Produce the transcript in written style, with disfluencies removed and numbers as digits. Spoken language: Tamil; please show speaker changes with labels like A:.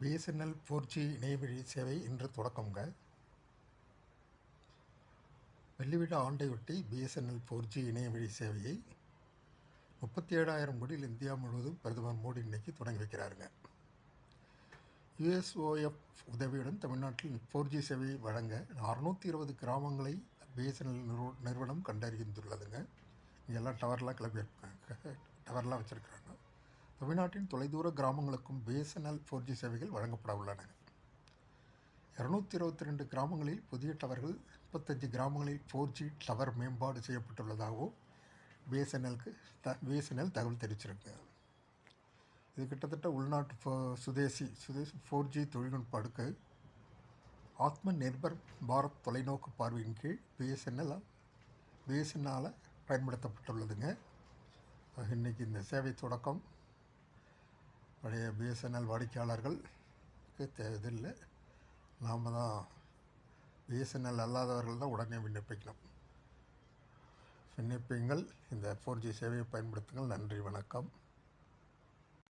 A: பிஎஸ்என்எல் 4G இணையவழி சேவை இன்று தொடக்கங்க. வெள்ளிவிழா ஆண்டையொட்டி பிஎஸ்என்எல் 4G இணையவழி சேவையை 37,000 கோடியில் இந்தியா முழுவதும் பிரதமர் மோடி இன்னைக்கு தொடங்கி வைக்கிறாருங்க. USOF உதவியுடன் தமிழ்நாட்டில் 4G சேவையை வழங்க 620 கிராமங்களை பிஎஸ்என்எல் நிறுவனம் கண்டறிந்துள்ளதுங்க. இங்கெல்லாம் டவர்லாம் டவர்லாம் வச்சுருக்கிறாங்க. தமிழ்நாட்டின் தொலைதூர கிராமங்களுக்கும் பிஎஸ்என்எல் 4G சேவைகள் வழங்கப்பட உள்ளன. 222 கிராமங்களில் புதிய டவர்கள், 35 கிராமங்களில் 4G டவர் மேம்பாடு செய்யப்பட்டுள்ளதாகவும் பிஎஸ்என்எல் தகவல் தெரிவிச்சிருக்கு. இது கிட்டத்தட்ட உள்நாட்டு சுதேசி 4G தொழில்நுட்ப அடுக்கு ஆத்ம நிர்பர் பாரத் தொலைநோக்கு பார்வையின் கீழ் பிஎஸ்என்எல் பயன்படுத்தப்பட்டுள்ளதுங்க. இன்றைக்கி இந்த சேவை தொடக்கம் பழைய பிஎஸ்என்எல் வாடிக்கையாளர்களுக்கு இதில்லை, நாம் தான் பிஎஸ்என்எல் அல்லாதவர்கள் தான் உடனே விண்ணப்பிக்கணும். இந்த 4G சேவையை பயன்படுத்துங்கள். நன்றி, வணக்கம்.